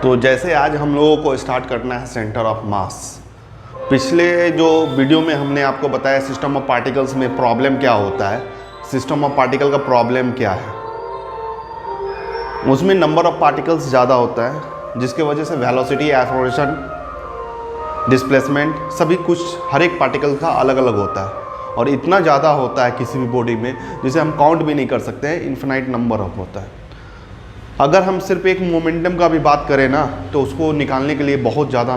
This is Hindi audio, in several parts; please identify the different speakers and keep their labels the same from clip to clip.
Speaker 1: तो जैसे आज हम लोगों को स्टार्ट करना है सेंटर ऑफ मास। पिछले जो वीडियो में हमने आपको बताया सिस्टम ऑफ पार्टिकल्स में प्रॉब्लम क्या होता है, सिस्टम ऑफ पार्टिकल का प्रॉब्लम क्या है। उसमें नंबर ऑफ पार्टिकल्स ज़्यादा होता है जिसकी वजह से वेलोसिटी, एक्सेलरेशन, डिस्प्लेसमेंट सभी कुछ हर एक पार्टिकल का अलग अलग होता है और इतना ज़्यादा होता है किसी भी बॉडी में जिसे हम काउंट भी नहीं कर सकते हैं, इन्फिनाइट नंबर ऑफ होता है। अगर हम सिर्फ एक मोमेंटम का भी बात करें ना तो उसको निकालने के लिए बहुत ज़्यादा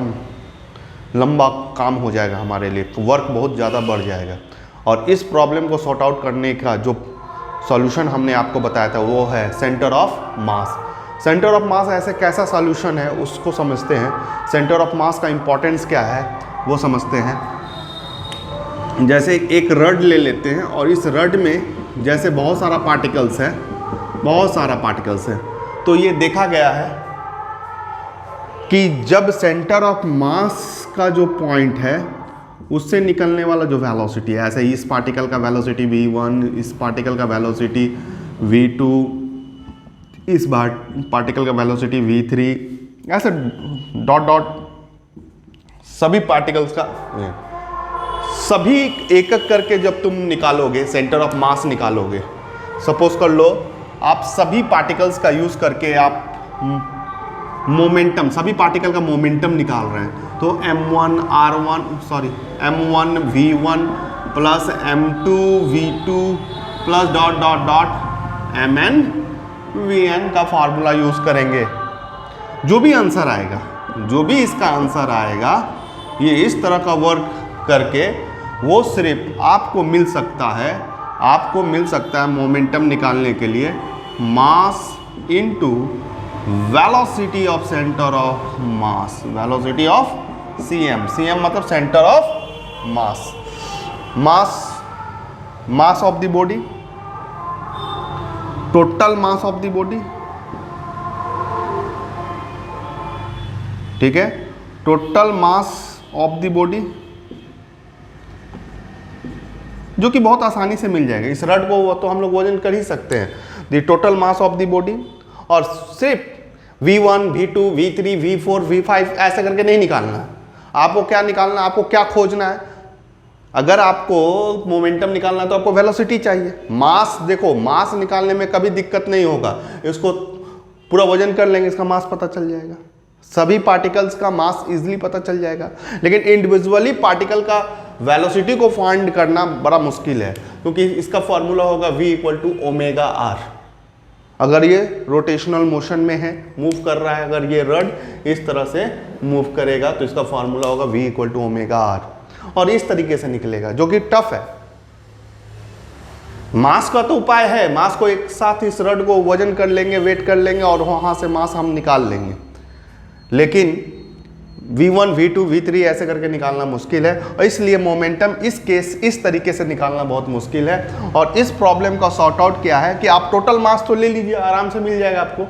Speaker 1: लंबा काम हो जाएगा, हमारे लिए वर्क बहुत ज़्यादा बढ़ जाएगा। और इस प्रॉब्लम को सॉर्ट आउट करने का जो सॉल्यूशन हमने आपको बताया था वो है centre of mass. Centre of मास ऐसे कैसा सॉल्यूशन है उसको समझते हैं। सेंटर ऑफ मास का इम्पोर्टेंस क्या है वो समझते हैं। जैसे एक रड ले लेते हैं और इस रड में जैसे बहुत सारा पार्टिकल्स है, तो ये देखा गया है कि जब सेंटर ऑफ मास का जो पॉइंट है उससे निकलने वाला जो वेलोसिटी है, ऐसे इस पार्टिकल का वेलोसिटी v1, इस पार्टिकल का वेलोसिटी v2, इस पार्टिकल का वेलोसिटी v3, ऐसे डॉट डॉट सभी पार्टिकल्स का सभी एक एक करके जब तुम निकालोगे, सेंटर ऑफ मास निकालोगे, सपोज कर लो आप सभी पार्टिकल्स का यूज़ करके आप मोमेंटम, सभी पार्टिकल का मोमेंटम निकाल रहे हैं, तो m1 v1 plus m2 v2 plus dot dot dot mn vn का फार्मूला यूज़ करेंगे। जो भी आंसर आएगा, ये इस तरह का वर्क करके वो सिर्फ आपको मिल सकता है मोमेंटम निकालने के लिए mass into velocity of centre of mass, velocity of cm मतलब centre of mass of the body, total mass of the body, ठीक है, total mass of the body जो कि बहुत आसानी से मिल जाएगा। इस रड को तो हम लोग वजन कर ही सकते हैं, the total mass of the body. और सिर्फ v1, v2, v3, v4, v5 ऐसे करके नहीं निकालना है। आपको क्या निकालना है, आपको क्या खोजना है? अगर आपको मोमेंटम निकालना है तो आपको वेलोसिटी चाहिए। मास, देखो मास निकालने में कभी दिक्कत नहीं होगा, इसको पूरा वजन कर लेंगे, इसका मास पता चल जाएगा, सभी पार्टिकल्स का मास इजीली पता चल जाएगा। लेकिन इंडिविजुअली पार्टिकल का वेलोसिटी को फाइंड करना बड़ा मुश्किल है, क्योंकि इसका फॉर्मूला होगा v equal to omega r. अगर ये रोटेशनल मोशन में है, मूव कर रहा है, अगर ये रड इस तरह से मूव करेगा तो इसका फॉर्मूला होगा v equal to omega r, और इस तरीके से निकलेगा, जो कि टफ है। मास का तो उपाय है, मास को एक साथ इस रड को वजन कर लेंगे, वेट कर लेंगे और वहां से मास हम निकाल लेंगे। लेकिन v1, v2, v3 ऐसे करके निकालना मुश्किल है, और इसलिए मोमेंटम इस तरीके से निकालना बहुत मुश्किल है। और इस प्रॉब्लम का सॉर्ट आउट क्या है कि आप टोटल मास तो ले लीजिए, आराम से मिल जाएगा आपको,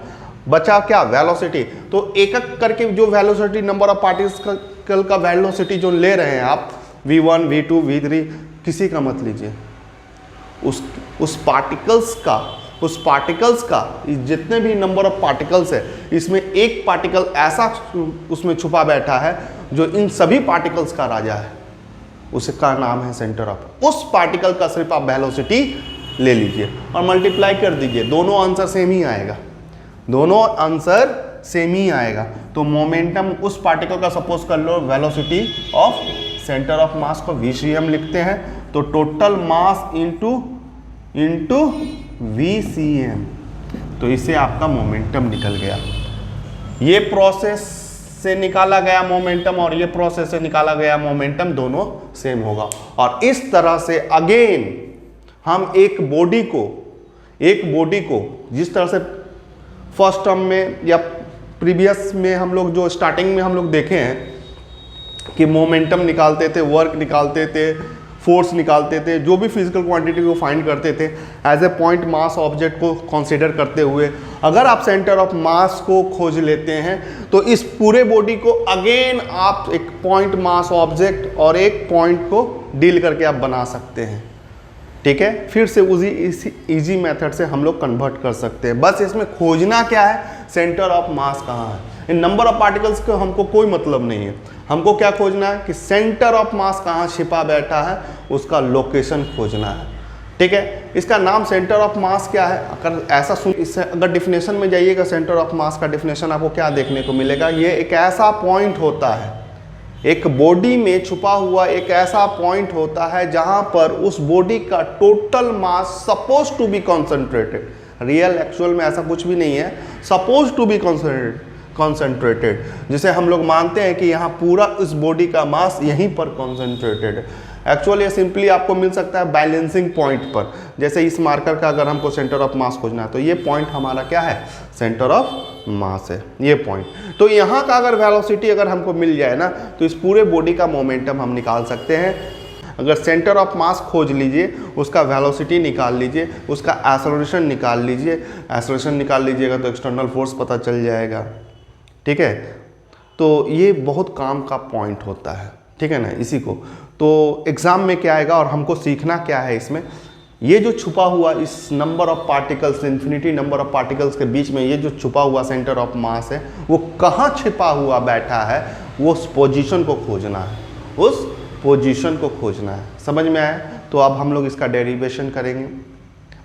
Speaker 1: बचा क्या, वेलोसिटी। तो एक एक करके जो वेलोसिटी, नंबर ऑफ पार्टिकल का वेलोसिटी जो ले रहे हैं आप, v1, v2, v3, किसी का मत लीजिए, उस पार्टिकल्स का जितने भी नंबर ऑफ पार्टिकल्स है, इसमें एक पार्टिकल ऐसा उसमें छुपा बैठा है जो इन सभी पार्टिकल्स का राजा है, उसका नाम है सेंटर ऑफ। उस पार्टिकल का सिर्फ आप वेलोसिटी ले लीजिए और मल्टीप्लाई कर दीजिए, दोनों आंसर सेम ही आएगा। तो मोमेंटम उस पार्टिकल का सपोज कर लो, velocity of centre of mass को vcm लिखते हैं, तो टोटल मास इंटू vcm, तो इससे आपका मोमेंटम निकल गया। ये प्रोसेस से निकाला गया मोमेंटम और ये प्रोसेस से निकाला गया मोमेंटम दोनों सेम होगा। और इस तरह से अगेन हम एक बॉडी को जिस तरह से फर्स्ट टर्म में या प्रीवियस में हम लोग जो स्टार्टिंग में हम लोग देखे हैं कि मोमेंटम निकालते थे, वर्क निकालते थे, फोर्स निकालते थे, जो भी फिजिकल क्वांटिटी को फाइंड करते थे as a point mass object को कंसीडर करते हुए, अगर आप सेंटर ऑफ मास को खोज लेते हैं तो इस पूरे बॉडी को अगेन आप एक पॉइंट मास ऑब्जेक्ट और एक पॉइंट को डील करके आप बना सकते हैं। ठीक है, फिर से उसी इजी मेथड से हम लोग कन्वर्ट कर सकते हैं। बस इसमें खोजना क्या है, सेंटर ऑफ मास कहाँ है। इन नंबर ऑफ पार्टिकल्स को हमको कोई मतलब नहीं है। हमको क्या खोजना है कि सेंटर ऑफ मास कहाँ छिपा बैठा है, उसका लोकेशन खोजना है। ठीक है, इसका नाम सेंटर ऑफ मास क्या है, अगर ऐसा सुन, इससे अगर डिफिनेशन में जाइएगा सेंटर ऑफ मास का डिफिनेशन आपको क्या देखने को मिलेगा, ये एक ऐसा पॉइंट होता है, एक बॉडी में छुपा हुआ एक ऐसा पॉइंट होता है जहां पर उस बॉडी का total mass suppose to be concentrated, real actual में ऐसा कुछ भी नहीं है, सपोज टू बी कॉन्सेंट्रेटेड, जिसे हम लोग मानते हैं कि यहाँ पूरा इस बॉडी का मास यहीं पर कॉन्सेंट्रेटेड है। एक्चुअली ये सिंपली आपको मिल सकता है बैलेंसिंग पॉइंट पर, जैसे इस मार्कर का अगर हमको सेंटर ऑफ मास खोजना है तो ये पॉइंट हमारा क्या है, सेंटर ऑफ मास है ये पॉइंट। तो यहाँ का अगर वेलोसिटी अगर हमको मिल जाए ना तो इस पूरे बॉडी का मोमेंटम हम निकाल सकते हैं। अगर सेंटर ऑफ मास खोज लीजिए, उसका वेलोसिटी निकाल लीजिए, उसका एक्सेलरेशन निकाल लीजिए, एक्सेलरेशन निकाल लीजिएगा तो एक्सटर्नल फोर्स पता चल जाएगा। ठीक है, तो ये बहुत काम का पॉइंट होता है, ठीक है ना। इसी को तो एग्जाम में क्या आएगा और हमको सीखना क्या है इसमें, ये जो छुपा हुआ इस number of particles, infinity number of particles के बीच में ये जो छुपा हुआ सेंटर ऑफ मास है वो कहाँ छिपा हुआ बैठा है, वो उस पोजीशन को खोजना है, उस पोजीशन को खोजना है। समझ में आया? तो अब हम लोग इसका डेरिवेशन करेंगे,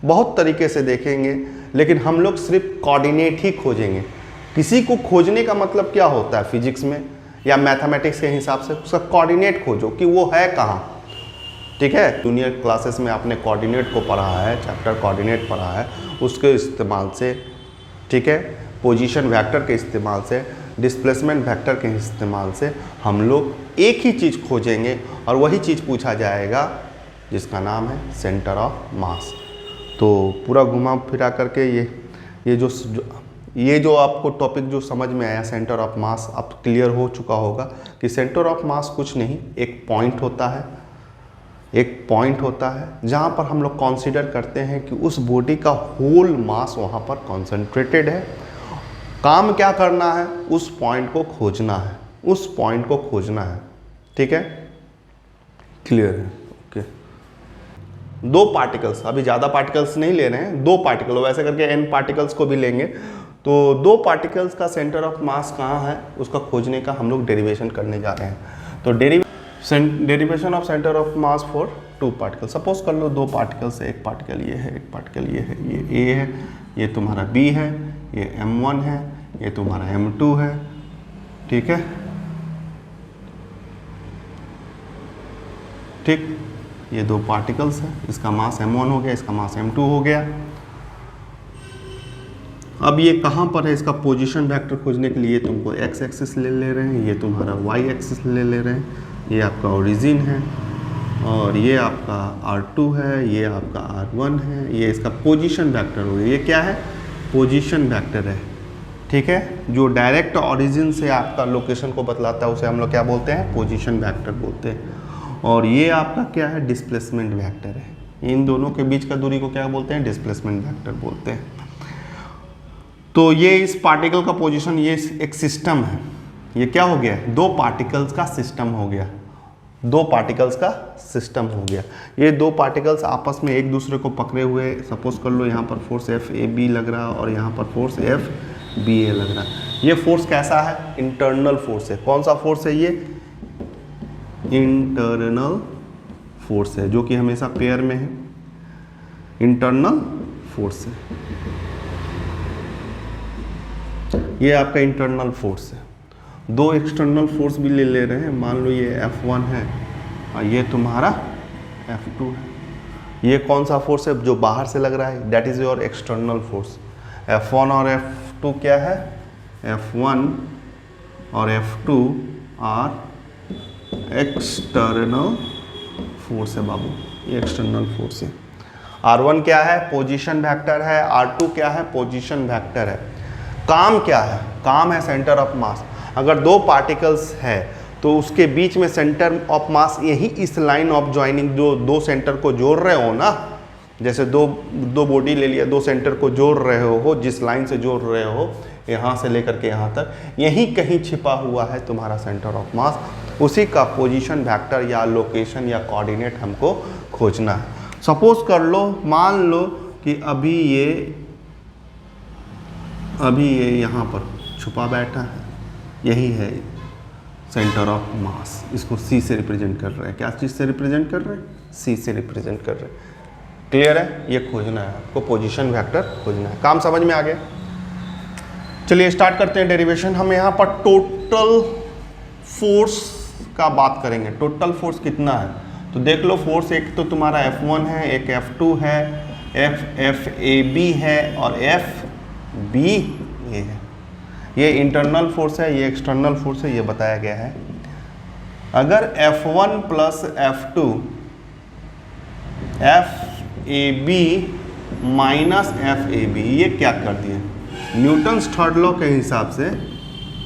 Speaker 1: बहुत तरीके से देखेंगे, लेकिन हम लोग सिर्फ कोऑर्डिनेट ही खोजेंगे। किसी को खोजने का मतलब क्या होता है फिजिक्स में या मैथमेटिक्स के हिसाब से, उसका कोऑर्डिनेट खोजो कि वो है कहाँ। ठीक है, जूनियर क्लासेस में आपने कोऑर्डिनेट को पढ़ा है, चैप्टर कोऑर्डिनेट पढ़ा है, उसके इस्तेमाल से, ठीक है, पोजीशन वेक्टर के इस्तेमाल से, डिस्प्लेसमेंट वेक्टर के इस्तेमाल से हम लोग एक ही चीज़ खोजेंगे और वही चीज़ पूछा जाएगा जिसका नाम है सेंटर ऑफ मास। तो पूरा घुमा फिरा करके ये जो आपको टॉपिक जो समझ में आया सेंटर ऑफ मास, अब क्लियर हो चुका होगा कि सेंटर ऑफ मास कुछ नहीं, एक पॉइंट होता है, एक पॉइंट होता है जहाँ पर हम लोग कंसीडर करते हैं कि उस बॉडी का होल मास वहाँ पर कॉन्सेंट्रेटेड है। काम क्या करना है, उस पॉइंट को खोजना है, उस पॉइंट को खोजना है। ठीक है, क्लियर है? ओके, दो पार्टिकल्स, अभी ज़्यादा पार्टिकल्स नहीं ले रहे हैं, दो पार्टिकल, वैसे करके n पार्टिकल्स को भी लेंगे तो दो पार्टिकल्स का सेंटर ऑफ मास कहाँ है उसका खोजने का हम लोग डेरिवेशन करने जा रहे हैं। तो derivation of centre of mass for two particle, suppose कर लो दो पार्टिकल्स है, एक पार्टिकल ये है, एक पार्टिकल ये है, ये A है, ये तुम्हारा B है, ये M1 है, ये तुम्हारा M2 है। ठीक है, ठीक, ये दो पार्टिकल्स है, इसका मास M1 हो गया, इसका मास M2 हो गया। अब ये कहाँ पर है, इसका पोजीशन वेक्टर खोजने के लिए तुमको x एक्सिस ले रहे हैं, ये तुम्हारा y एक्सिस ले रहे हैं, ये आपका ओरिजिन है और ये आपका R2 है, ये आपका R1 है, ये इसका पोजीशन वेक्टर हो गया। ये क्या है, पोजीशन वेक्टर है। ठीक है, जो डायरेक्ट ओरिजिन से आपका लोकेशन को बतलाता है उसे हम लोग क्या बोलते हैं, पोजीशन वेक्टर बोलते हैं। और ये आपका क्या है, डिस्प्लेसमेंट वेक्टर है। इन दोनों के बीच का दूरी को क्या बोलते हैं, डिस्प्लेसमेंट वेक्टर बोलते हैं। तो ये इस पार्टिकल का पोजीशन, ये एक सिस्टम है, ये क्या हो गया, दो पार्टिकल्स का सिस्टम हो गया, दो पार्टिकल्स का सिस्टम हो गया। ये दो पार्टिकल्स आपस में एक दूसरे को पकड़े हुए, सपोज कर लो यहाँ पर फोर्स FAB लग रहा है और यहाँ पर फोर्स FBA लग रहा है। ये फोर्स कैसा है, इंटरनल फोर्स है। कौन सा फोर्स है, ये इंटरनल फोर्स है, जो कि हमेशा पेयर में है, इंटरनल फोर्स है। ये आपका इंटरनल फोर्स है। दो एक्सटर्नल फोर्स भी ले रहे हैं, मान लो ये F1 है और ये तुम्हारा F2 है। ये कौन सा फोर्स है, जो बाहर से लग रहा है, that is your external force. F1 और F2 क्या है, F1 और F2 आर एक्सटर्नल फोर्स है बाबू, ये एक्सटर्नल फोर्स है। R1 क्या है, पोजीशन वेक्टर है, R2 क्या है, पोजीशन वेक्टर है। काम क्या है, काम है सेंटर ऑफ मास। अगर दो पार्टिकल्स है तो उसके बीच में सेंटर ऑफ मास यही इस लाइन ऑफ ज्वाइनिंग, जो दो सेंटर को जोड़ रहे हो ना, जैसे दो बॉडी ले लिया, दो सेंटर को जोड़ रहे हो, जिस लाइन से जोड़ रहे हो यहाँ से लेकर के यहाँ तक, यहीं कहीं छिपा हुआ है तुम्हारा सेंटर ऑफ मास। उसी का पोजीशन वेक्टर या लोकेशन या कोऑर्डिनेट हमको खोजना है। सपोज कर लो, मान लो कि अभी ये यहाँ पर छुपा बैठा है, यही है सेंटर ऑफ मास। इसको सी से रिप्रेजेंट कर रहे हैं। क्या चीज़ से रिप्रेजेंट कर रहे हैं? सी से रिप्रेजेंट कर रहे हैं। क्लियर है? ये खोजना है आपको, पोजीशन वेक्टर खोजना है। काम समझ में आ गया? चलिए स्टार्ट करते हैं डेरिवेशन। हम यहाँ पर टोटल फोर्स का बात करेंगे। टोटल फोर्स कितना है तो देख लो। फोर्स एक तो तुम्हारा F1 है, एक F2 है, FAB है और FBA है। ये इंटरनल फोर्स है, ये एक्सटर्नल फोर्स है, ये बताया गया है। अगर F1 plus F2 FAB minus FAB, ये क्या कर दिए? न्यूटन्स थर्ड लॉ के हिसाब से,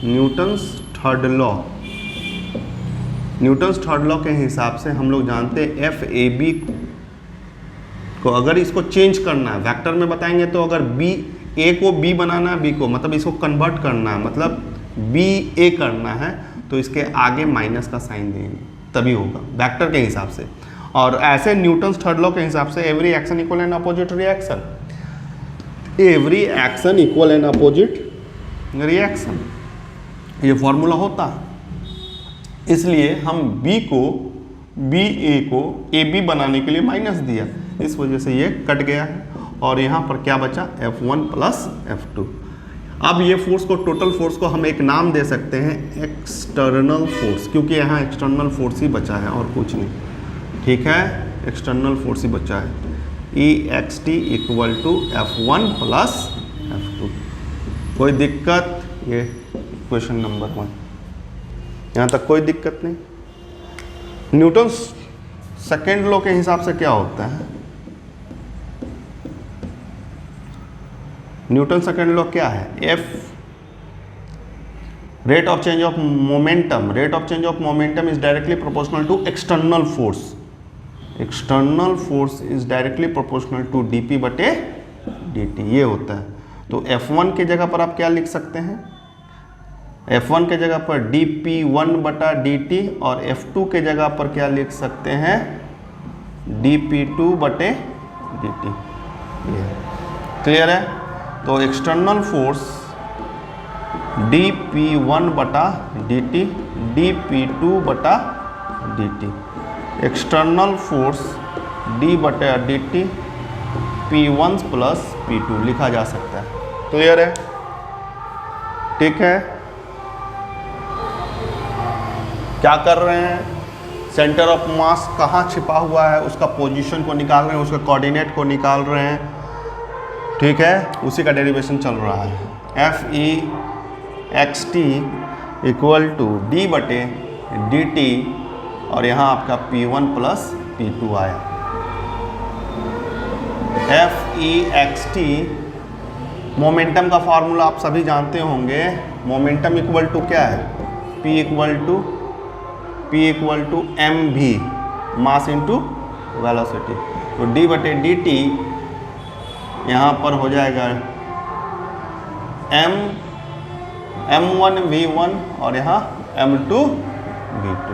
Speaker 1: न्यूटन्स थर्ड लॉ के हिसाब से हम लोग जानते हैं FAB को अगर इसको चेंज करना है वेक्टर में बताएंगे तो अगर A को B बनाना है, B को मतलब इसको कन्वर्ट करना है, मतलब BA करना है तो इसके आगे माइनस का साइन देंगे तभी होगा वेक्टर के हिसाब से। और ऐसे न्यूटन्स थर्ड लॉ के हिसाब से every action equal and opposite reaction, every action equal and opposite reaction, ये फॉर्मूला होता है। इसलिए हम BA को AB बनाने के लिए माइनस दिया, इस वजह से ये कट गया है और यहाँ पर क्या बचा? F1 plus F2। अब ये फोर्स को, टोटल फोर्स को हम एक नाम दे सकते हैं एक्सटर्नल फोर्स, क्योंकि यहाँ एक्सटर्नल फोर्स ही बचा है और कुछ नहीं। ठीक है, एक्सटर्नल फोर्स ही बचा है। EXT equal to F1 plus F2। कोई दिक्कत? ये क्वेश्चन नंबर 1, यहाँ तक कोई दिक्कत नहीं। न्यूटन्स सेकेंड लॉ के हिसाब से क्या होता है? न्यूटन सेकेंड लॉ क्या है? F rate of change of momentum, rate of change of momentum is directly proportional to external force. External force is directly proportional to dP बटे dt, ये होता है। तो F1 के जगह पर आप क्या लिख सकते हैं? F1 के जगह पर dP1 बटा dt और F2 के जगह पर क्या लिख सकते हैं? dP2 बटे dt। क्लियर है? तो एक्सटर्नल फोर्स dP1 बटा dt, dP2 बटा dt। एक्सटर्नल फोर्स d बटा dt P1 प्लस P2 लिखा जा सकता है। क्लियर है? ठीक है, क्या कर रहे हैं? सेंटर ऑफ मास कहाँ छिपा हुआ है उसका पोजीशन को निकाल रहे हैं, उसका कोऑर्डिनेट को निकाल रहे हैं। ठीक है, उसी का डेरिवेशन चल रहा है। FEXT इक्वल टू d बटे dt और यहाँ आपका P1 प्लस P2 आया। FEXT मोमेंटम का फार्मूला आप सभी जानते होंगे। मोमेंटम इक्वल टू क्या है? P equal to mv, mass into velocity. तो d बटे dt यहाँ पर हो जाएगा m1 v1 और यहाँ m2 v2।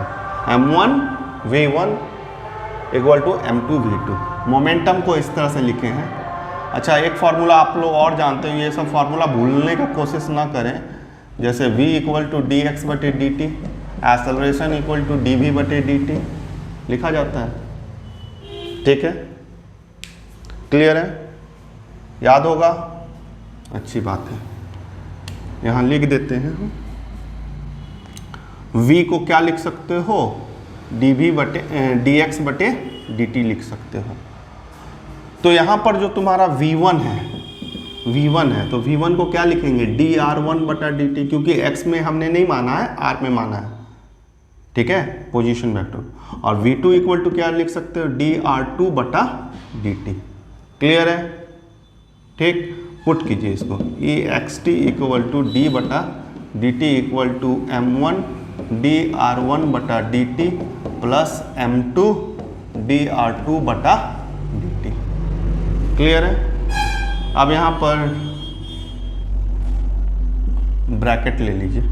Speaker 1: m1 v1 equal to m2 v2। Momentum को इस तरह से लिखे हैं। अच्छा, एक फार्मूला आप लोग और जानते हो, ये सब फार्मूला भूलने की कोशिश ना करें। जैसे v इक्वल टू dx बटे dt, acceleration equal to dv बटे dt लिखा जाता है। ठीक है, क्लियर है? याद होगा? अच्छी बात है। यहाँ लिख देते हैं हम। v को क्या लिख सकते हो? dv बटे dx बटे dt लिख सकते हो। तो यहाँ पर जो तुम्हारा v1 है तो v1 को क्या लिखेंगे? dr1 बटा dt, क्योंकि x में हमने नहीं माना है, r में माना है। ठीक है, पोजीशन वेक्टर। और v2 इक्वल टू क्या लिख सकते हो? dr2 बटा dt। क्लियर है? ठीक, पुट कीजिए इसको। EXT इक्वल टू d बटा dt equal to m1 dr1 बटा dt प्लस m2 dr2 बटा dt। क्लियर है? अब यहाँ पर ब्रैकेट ले लीजिए।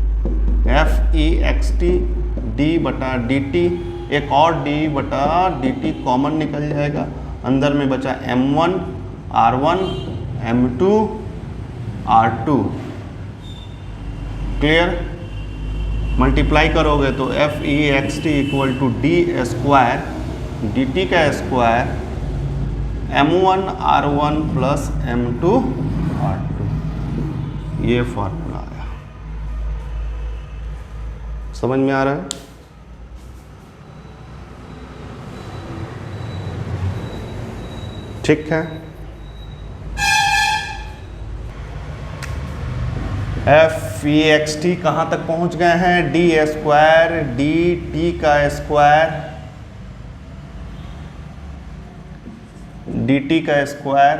Speaker 1: FEXT d बटा dt, एक और d बटा dt कॉमन निकल जाएगा, अंदर में बचा m1 r1 m2 r2। Clear? Multiply करोगे तो F E X T equal to D square D T का स्क्वायर m1r1 प्लस m2r2, ये फॉर्मूला आया। समझ में आ रहा है? ठीक है। एफ ई एक्स टी कहाँ तक पहुँच गए हैं? डी स्क्वायर डी टी का स्क्वायर डी टी का स्क्वायर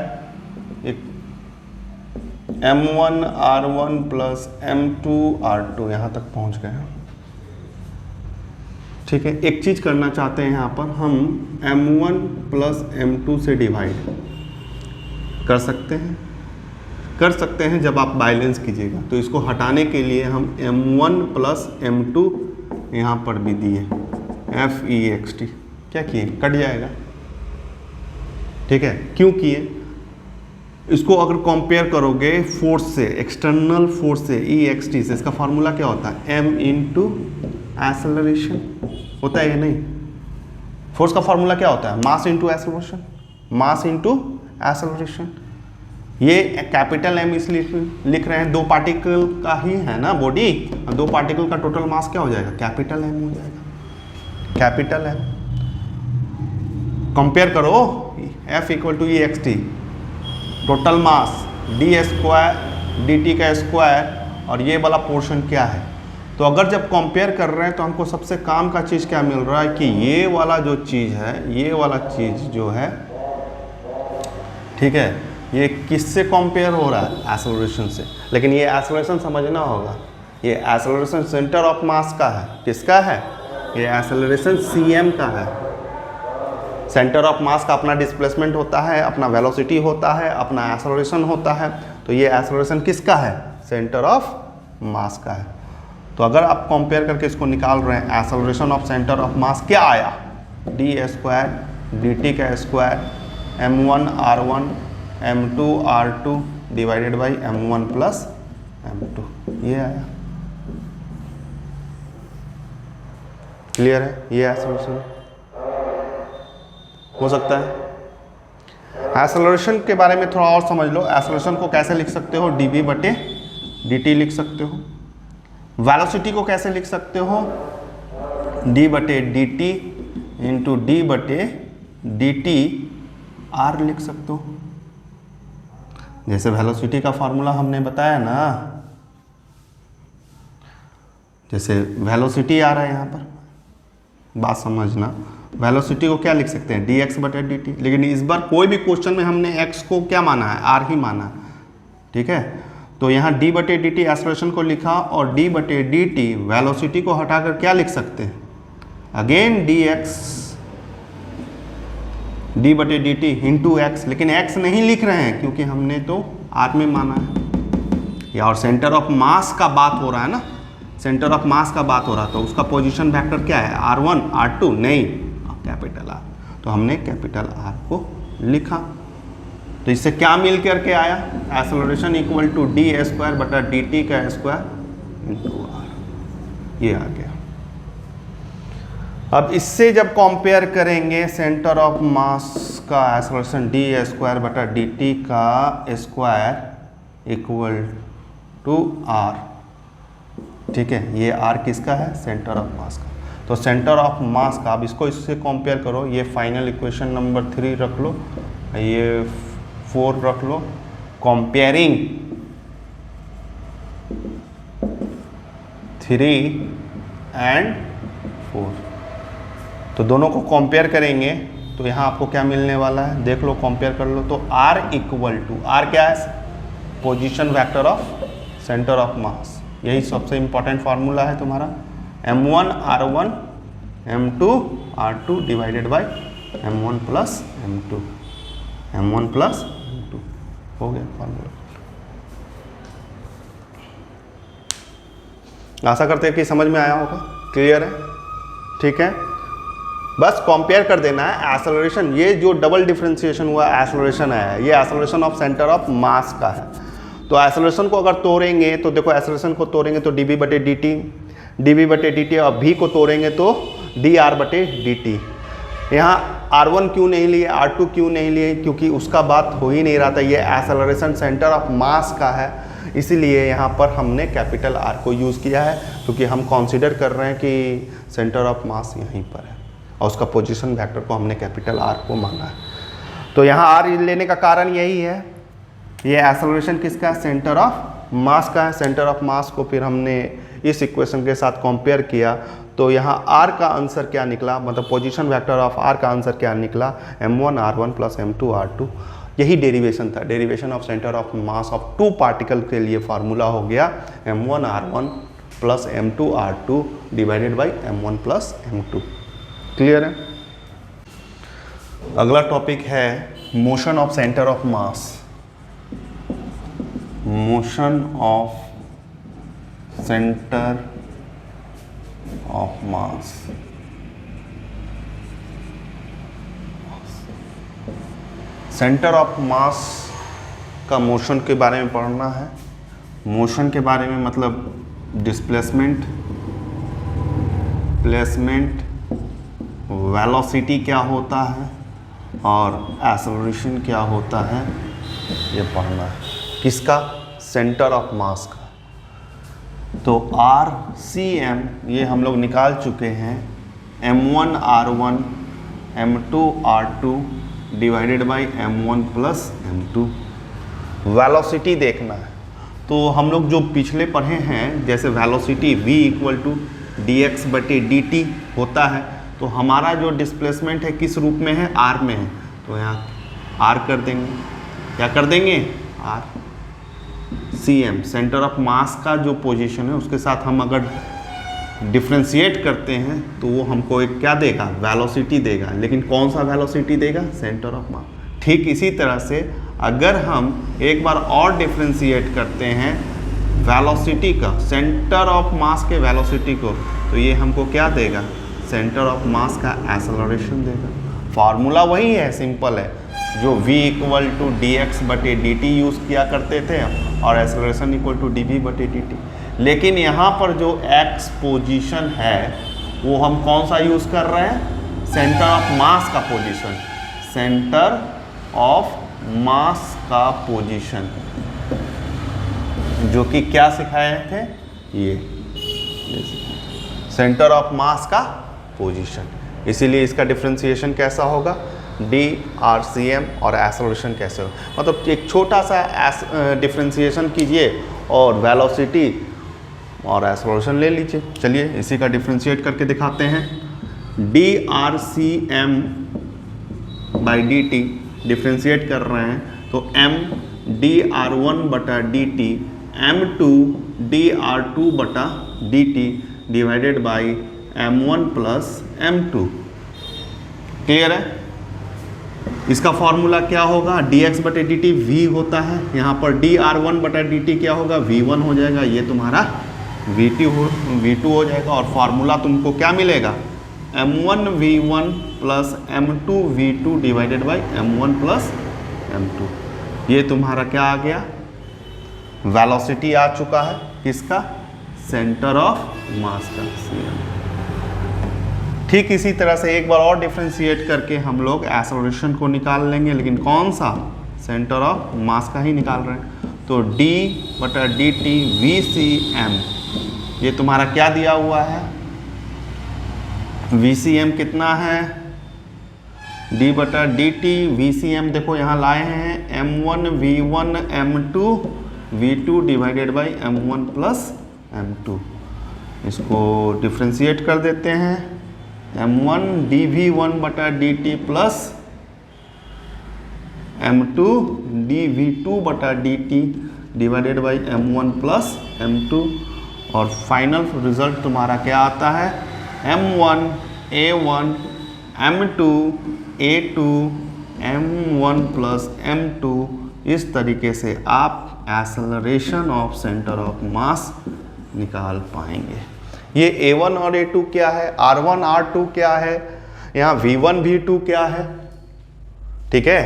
Speaker 1: m1r1 प्लस m2r2 यहाँ तक पहुँच गए हैं। ठीक है, एक चीज़ करना चाहते हैं यहाँ पर हम m1 प्लस m2 से डिवाइड कर सकते हैं जब आप बैलेंस कीजिएगा। तो इसको हटाने के लिए हम m1 प्लस m2 यहाँ पर भी दिए, एफ ई एक्स टी क्या किए, कट जाएगा। ठीक है, क्यों किए? इसको अगर कंपेयर करोगे फोर्स से, एक्सटर्नल फोर्स से ई एक्स टी से, इसका फार्मूला क्या होता है? m इंटू एक्सेलरेशन होता है या नहीं? फोर्स का फार्मूला क्या होता है? Mass into acceleration, mass into acceleration. ये कैपिटल एम इसलिए लिख रहे हैं, दो पार्टिकल का ही है ना बॉडी, दो पार्टिकल का टोटल मास क्या हो जाएगा? कैपिटल एम हो जाएगा, कैपिटल एम। कंपेयर करो F equal to E X T, total mass D square D T का स्क्वायर, और ये वाला पोर्शन क्या है? तो अगर जब कंपेयर कर रहे हैं तो हमको सबसे काम का चीज़ क्या मिल रहा है कि ये वाला जो चीज़ है, ये वाला चीज़ जो है, ठीक है, ये किससे कंपेयर हो रहा है? एक्सेलरेशन से। लेकिन ये एक्सेलरेशन समझना होगा, ये एक्सेलरेशन सेंटर ऑफ मास का है। किसका है? ये एक्सेलरेशन cm का है। सेंटर ऑफ मास का अपना डिस्प्लेसमेंट होता है, अपना वेलोसिटी होता है, अपना एक्सेलरेशन होता है। तो ये एक्सेलरेशन किसका है? सेंटर ऑफ मास का है। तो अगर आप कंपेयर करके इसको निकाल रहे हैं, एक्सेलरेशन ऑफ सेंटर ऑफ मास क्या आया? डी स्क्वायर डी टी का square m1r1 m2r2 divided by m1 plus m2, ये आया। क्लियर है? ये एक्सेलरेशन हो सकता है। एक्सेलरेशन के बारे में थोड़ा और समझ लो। एक्सेलरेशन को कैसे लिख सकते हो? dv बटे dt लिख सकते हो। वेलोसिटी को कैसे लिख सकते हो? d बटे dt इंटू d बटे dt r लिख सकते हो। जैसे वेलोसिटी का फार्मूला हमने बताया ना, जैसे वेलोसिटी आ रहा है यहाँ पर, बात समझना। वेलोसिटी को क्या लिख सकते हैं? dx बटे dt। लेकिन इस बार कोई भी क्वेश्चन में हमने x को क्या माना है? r ही माना है। ठीक है, तो यहाँ d बटे dt एक्सेलरेशन को लिखा, और d बटे dt वेलोसिटी को हटाकर क्या लिख सकते हैं? अगेन dx d बटे dt इंटू एक्स। लेकिन x नहीं लिख रहे हैं क्योंकि हमने तो r में माना है। या और सेंटर ऑफ मास का बात हो रहा है ना, सेंटर ऑफ मास का बात हो रहा, तो उसका पोजीशन वेक्टर क्या है? r1 r2 नहीं, कैपिटल R। तो हमने कैपिटल R को लिखा। तो इससे क्या मिल करके आया? Acceleration equal to D square बटा डी टी का स्क्वायर इंटू आर, ये आ गया। अब इससे जब कंपेयर करेंगे सेंटर ऑफ मास का एक्सेलरेशन डी स्क्वायर बटा डी टी का स्क्वायर इक्वल टू आर। ठीक है, ये आर किसका है? सेंटर ऑफ मास का। तो सेंटर ऑफ मास का, अब इसको इससे कंपेयर करो। ये फाइनल इक्वेशन नंबर 3 रख लो, ये 4 रख लो। कंपेयरिंग 3 एंड 4, तो दोनों को कंपेयर करेंगे तो यहाँ आपको क्या मिलने वाला है? देख लो, कंपेयर कर लो। तो R इक्वल टू, R क्या है? Position vector of centre of मास। यही सबसे इंपॉर्टेंट फार्मूला है तुम्हारा। m1 r1 m2 r2 divided by m1 plus m2, m1 plus m2 हो गया फार्मूला। आशा करते हैं कि समझ में आया होगा, क्लियर है? ठीक है, बस कंपेयर कर देना है एक्सेलरेशन। ये जो डबल डिफरेंशिएशन हुआ एक्सेलरेशन है, ये acceleration of centre of mass का है। तो एक्सेलरेशन को अगर तोड़ेंगे तो देखो, एक्सेलरेशन को तोड़ेंगे तो dv बटे dt, dv बटे dt, अब v को तोड़ेंगे तो dr बटे dt। यहाँ r1 क्यों नहीं लिए, r2 क्यों नहीं लिए, क्योंकि उसका बात हो ही नहीं रहा था, ये एक्सेलरेशन सेंटर ऑफ मास का है, इसीलिए यहाँ पर हमने कैपिटल R को यूज़ किया है, क्योंकि हम कंसीडर कर रहे हैं कि सेंटर ऑफ मास यहीं पर है और उसका पोजीशन वेक्टर को हमने कैपिटल R को माना है। तो यहाँ R लेने का कारण यही है, ये एक्सेलरेशन किसका है, सेंटर ऑफ मास का है। सेंटर ऑफ मास को फिर हमने इस इक्वेशन के साथ कंपेयर किया, तो यहाँ R का आंसर क्या निकला, मतलब पोजीशन वेक्टर ऑफ R का आंसर क्या निकला, m1 r1 plus m2 r2। यही डेरिवेशन था, derivation of centre of mass of two particle के लिए फार्मूला हो गया m1 r1 plus m2 r2 divided by m1 plus m2। Clear है। अगला टॉपिक है motion of centre of mass. Motion of centre of mass. Centre of mass का मोशन के बारे में पढ़ना है। मोशन के बारे में मतलब डिस्प्लेसमेंट, प्लेसमेंट, वेलोसिटी क्या होता है और एक्सेलरेशन क्या होता है, ये पढ़ना है। किसका, सेंटर ऑफ मास का। तो RCM ये हम लोग निकाल चुके हैं, m1 r1 m2 r2 divided by m1 plus m2। Velocity देखना है, तो हम लोग जो पिछले पढ़े हैं, जैसे velocity v equal to dx बटे dt होता है, तो हमारा जो डिस्प्लेसमेंट है किस रूप में है, r में है, तो यहाँ r कर देंगे। क्या कर देंगे, r। cm centre of mass का जो पोजीशन है उसके साथ हम अगर डिफ्रेंशिएट करते हैं तो वो हमको एक क्या देगा, वेलोसिटी देगा। लेकिन कौन सा वेलोसिटी देगा, सेंटर ऑफ मास। ठीक इसी तरह से अगर हम एक बार और डिफ्रेंशिएट करते हैं वेलोसिटी का, सेंटर ऑफ मास के वेलोसिटी को, तो ये हमको क्या देगा, सेंटर ऑफ मास का एक्सेलरेशन देगा। फार्मूला वही है, सिंपल है, जो v इक्वल टू dx बटे dt यूज़ किया करते थे और एक्सेलरेशन इक्वल टू dv बटे dt। लेकिन यहाँ पर जो x पोजीशन है वो हम कौन सा यूज़ कर रहे हैं, सेंटर ऑफ मास का पोजीशन। सेंटर ऑफ मास का पोजीशन, जो कि क्या सिखाए थे, ये सेंटर ऑफ मास का पोजीशन। इसीलिए इसका डिफ्रेंसिएशन कैसा होगा, DRCM और एक्सेलरेशन कैसे हो, मतलब एक छोटा सा डिफ्रेंसिएशन कीजिए और वेलोसिटी और एक्सेलरेशन ले लीजिए। चलिए इसी का डिफ्रेंशिएट करके दिखाते हैं। DRCM बाई dt डिफ्रेंशिएट कर रहे हैं, तो m dr1 बटा dt m2 dr2 बटा dt divided by m1 plus m2। Clear है। इसका फॉर्मूला क्या होगा, dx बटे dt v होता है, यहाँ पर dr1 बटा dt क्या होगा, v1 हो जाएगा, ये तुम्हारा v2 हो जाएगा। और फार्मूला तुमको क्या मिलेगा, m1 v1 plus m2 v2 divided by m1 plus m2। ये तुम्हारा क्या आ गया, वेलोसिटी आ चुका है, किसका, सेंटर ऑफ मास का, cm। ठीक इसी तरह से एक बार और डिफ्रेंशिएट करके हम लोग एक्सेलरेशन को निकाल लेंगे, लेकिन कौन सा, सेंटर ऑफ मास का ही निकाल रहे हैं। तो d बटा dt VCM, ये तुम्हारा क्या दिया हुआ है, VCM कितना है, d बटा dt VCM देखो यहाँ लाए हैं m1 v1 m2 v2 divided by m1 plus m2। इसको डिफ्रेंशिएट कर देते हैं, m1 dv1 बटा dt प्लस m2 dv2 बटा dt divided by m1 plus m2। और फाइनल रिजल्ट तुम्हारा क्या आता है, m1 a1 m2 a2 m1 plus m2। इस तरीके से आप एक्सेलरेशन ऑफ सेंटर ऑफ मास निकाल पाएंगे। ये a1 और a2 क्या है, r1 r2 क्या है, यहाँ v1 v2 क्या है। ठीक है,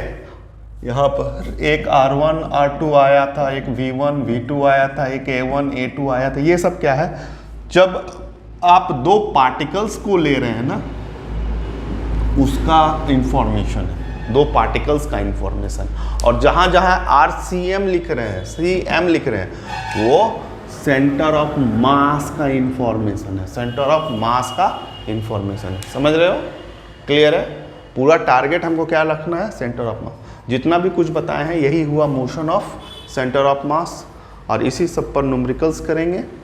Speaker 1: यहाँ पर एक r1 r2 आया था, एक v1 v2 आया था, एक a1 a2 आया था। ये सब क्या है, जब आप दो पार्टिकल्स को ले रहे हैं ना, उसका इंफॉर्मेशन है, दो पार्टिकल्स का इंफॉर्मेशन। और जहां जहां RCM लिख रहे हैं, CM लिख रहे हैं, वो सेंटर ऑफ मास का इंफॉर्मेशन है, सेंटर ऑफ मास का इंफॉर्मेशन है। समझ रहे हो? क्लियर है? पूरा टारगेट हमको क्या रखना है? सेंटर ऑफ मास। जितना भी कुछ बताए हैं यही हुआ मोशन ऑफ सेंटर ऑफ मास, और इसी सब पर न्यूमेरिकल्स करेंगे।